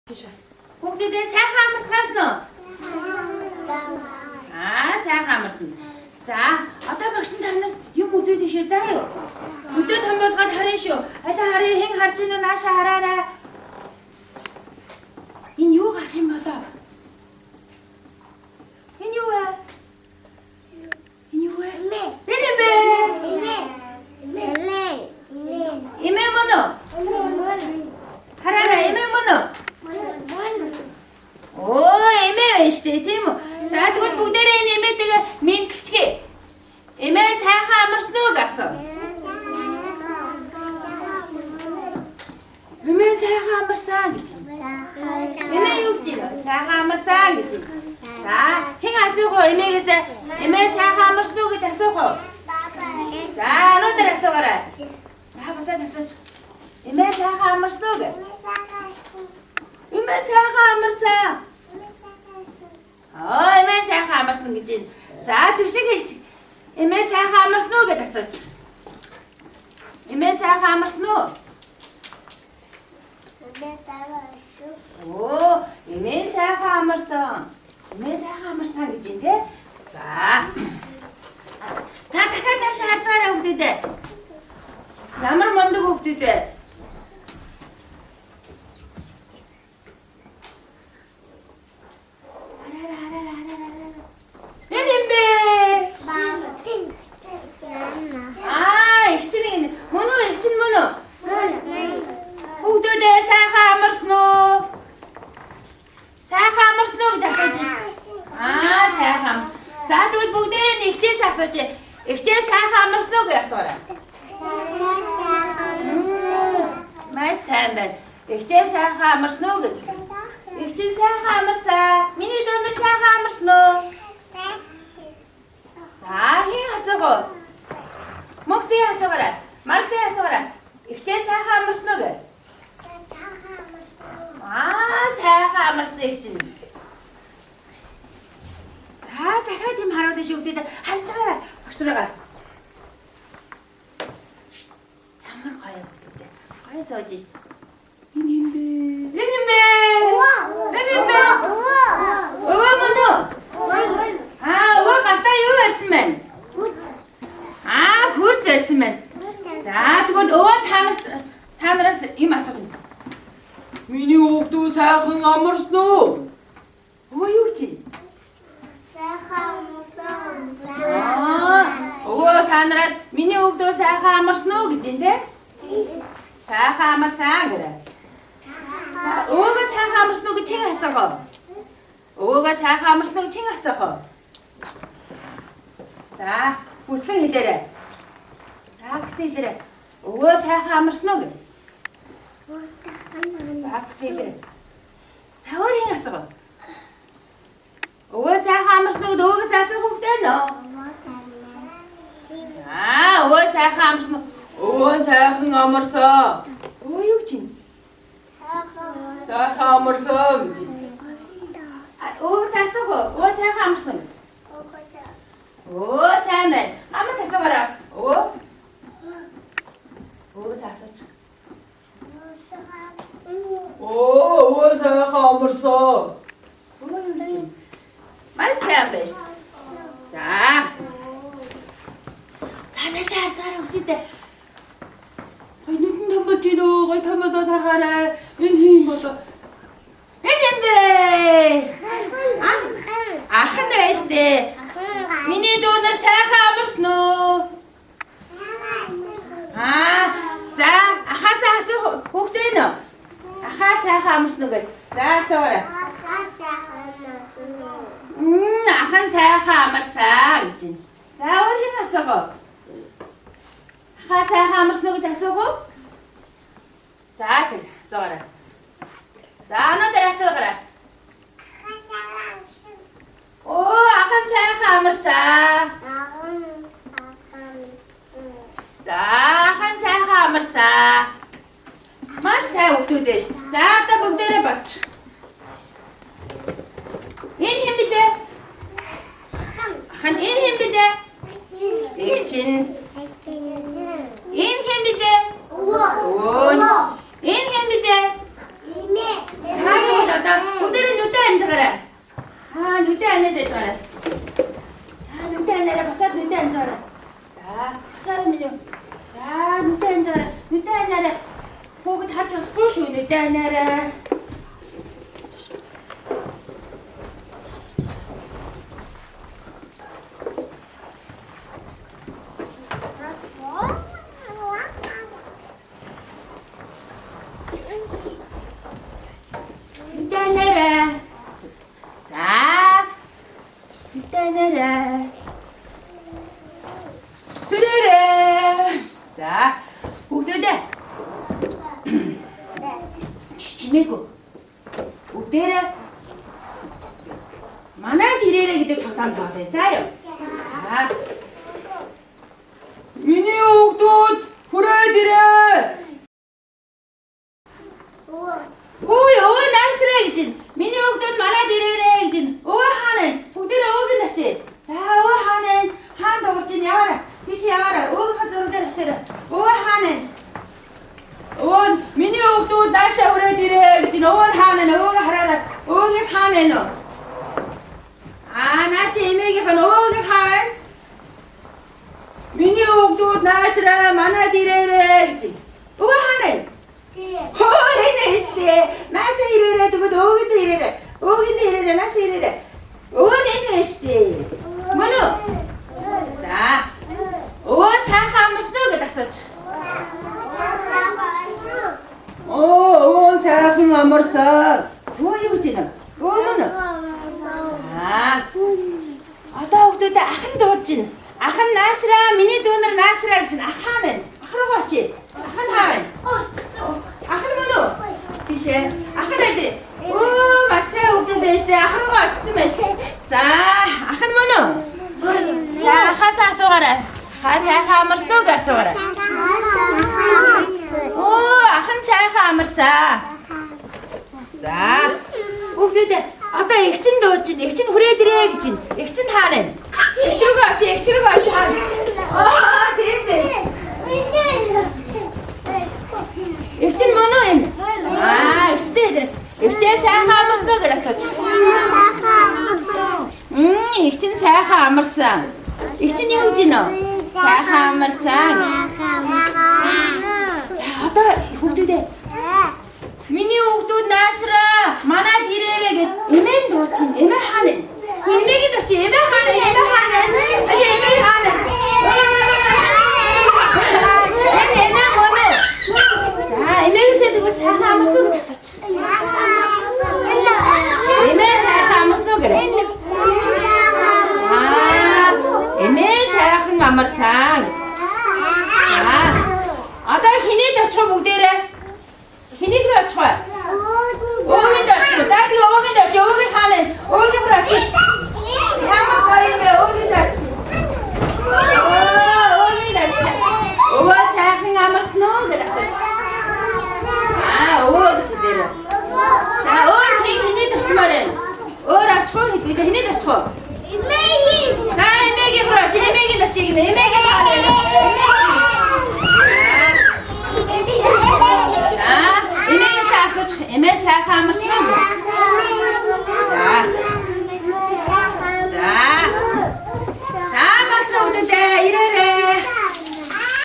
Бүгдээ сайхан амарсан уу? Сайхан амарсан. За, одоо багш нар юм үзээд ишээ заа юу? Өдөө том болгоод харъя шүү. Алаа харъя, хэн харж ийн үү? Нааша хараарай. Энэ юу гарах юм болоо? Энэ юу вэ? Энэ юу вэ? Эмээ мөн үү? Хараарай, эмээ мөн үү? Оо, эмээ байж тээ, тийм үү? За тэгвэл бүгдээрээ энэ эмээтэйгээ мэдлцгээе. Эмээ сайхан амарсан уу гэсэн? Эмээ сайхан амарсан гэж. Эмээ юу гэж байна? Сайхан амарсан гэж. За, хэн асуух вэ? Эмээгээс эмээ сайхан амарсан уу гэж асуух уу? За, өнөөдөр асуугаарай. Босоод асууж. Эмээ сайхан амарсан уу гэж? Эмээ сайхан амарсан. Эмээ сайхан амарсан гэж байна. За, түшиг хэлж. Эмээ сайхан амарсан уу гэж асууж. Эмээ сайхан амарсан уу? Оо, эмээ сайхан амарсан. Эмээ сайхан амарсан гэж байна те. За. Та дахиад наашаа хацаарай хүүхдүүдээ. Ямар мундаг хүүхдүүдээ. Эхчээ сайхан амарсан уу гэж асуурай. Май сайн байна. Эхчээ сайхан амарсан уу гэж. Эхчээ сайхан амарсан. Миний дүүнэр сайхан амарсан уу? За, хин асуух уу? Мөхтэй асуугаарай. Мартай асуугаарай. Эхчээ сайхан амарсан уу гэж. Сайхан амарсан эхчээ. Дахиад юм харуулж өгдөө харж байгаарай. Багш нараа. Ямар гоё бүгдээ. Гоё сууж ий. Энэ юм бэ? Өвөө мөн үү? Өвөө гартаа юу ярьсан бэ? Хүрд ярьсан байна. За тэгвэл өвөө танараас юм асууж. Миний хүүхдүүд сайхан амарсан уу? Өвөө юу гэж? Өвөө танараас миний хүүхдүүд сайхан амарсан уу гэж юм те? Сайхан амарсан гэрээ. Өвөө сайхан амарсан уу гэж чин асуух уу? Өвөө сайхан амарсан уу гэж чин асуух уу? За, хүслэн хэлээрэй. За, хүслэн хэлээрэй. Өвөө сайхан амарсан уу гэж? За, хүслэн хэлээрэй. За, өөрийн асуух уу? Өвөө сайхан амарсан уу гэж өвөөс асуух хэрэгтэй нөө? Өвөө сайхан амарсан уу? Өвөө сайхан амарсан. Өвөө юу гэж юм? Сайхан амарсан гэж юм. Өвөөс асуух уу? Өвөө сайхан амарсан уу? Өө сайн байна. Амт асуугаарай. Өвөөс асууч. Өвөө сайхан амарсан. Өвөө юу гэж юм? Май сайн байна. За. Танаас харж өгдөө. Нүдэн том бод юу гой томодоо таргаарай. Энэ хин болоо. Энэ юм бэ? Ахын дэш дээ. Миний дүүнэр сайхан амарсан уу? За, ахаасаа асуух хүүхдээ нөө. Ахаа сайхан амарсан уу гэж. За, асуурай. Ахан сайхан амарсан гэж байна. За, өөрийн асуух уу? Ахаа сайхан амарсан уу гэж асуух уу? За, тэг асуурай. За, өнөөдөр асуугаарай. Ахан сайхан амарсан. За, ахан сайхан амарсан. Маш сайн хүүхдүүд ээ. За, одоо бүгдээрээ бач. Энэ хэм билээ? Ахан энэ хэм билээ? Эхчин. Энэ хэм билээ? Энэ хэм билээ? Эмээ. 줘. 자, 밑에 앉아라. 밑에 앉아라. 고기 다 줘. 스포츠 밑에 앉아라. 밑에 앉아라. 자, 밑에 앉아라. 그래라. 자, 옥대대. 지내고. 옥대라. mana dire gitu 교산 더 됐어요. 자, 민이옥도 보라들아. 오이 오이 날씨라기진. 민이옥도 mana dire기진. 오이 하는 옥대라 오빈다지. 자, 오이 하는 한도 없진 야와라. 이시 야와라. 오이 하저로 되라. 오이 하는. 오이 민이옥도 날씨 오래디레기진. 오이 하는 오이 하라라. 오이 하는. 나 재미있게 간 오게 간 민이옥도 나시라 마나디레레지 오가 하네 호레네 있대 나시 이래래 두고 오기도 이래래 오기도 이래래 나시 이래래 오네네 있대 뭐노 자 오타 하면서 그다 썼지 오타 흥어머서 오유지는 오는 아다 옥도다 아한 도진 아한 나시라 미니 돈을 나시라 진 아하는 아하로 봤지 아한 하면 아한 뭐노 비세 아한 애들 오 마트에 옥도 대시대 아하로 봤지 메시 자 아한 뭐노 자 가사 쏘가라 가사 하면 또 가쏘가라 오 아한 자 하면서 자 옥도다 아까 액진도 없진, 액진 후레드려야겠진, 액진 하는. 액치로가 없지, 액치로가 없지, 하는. 됐네. 액진 뭐노, 액진 해야 돼. 액진 사하면서 또 그랬었지. 액진 사하면서. 액진 용지노. 사하면서.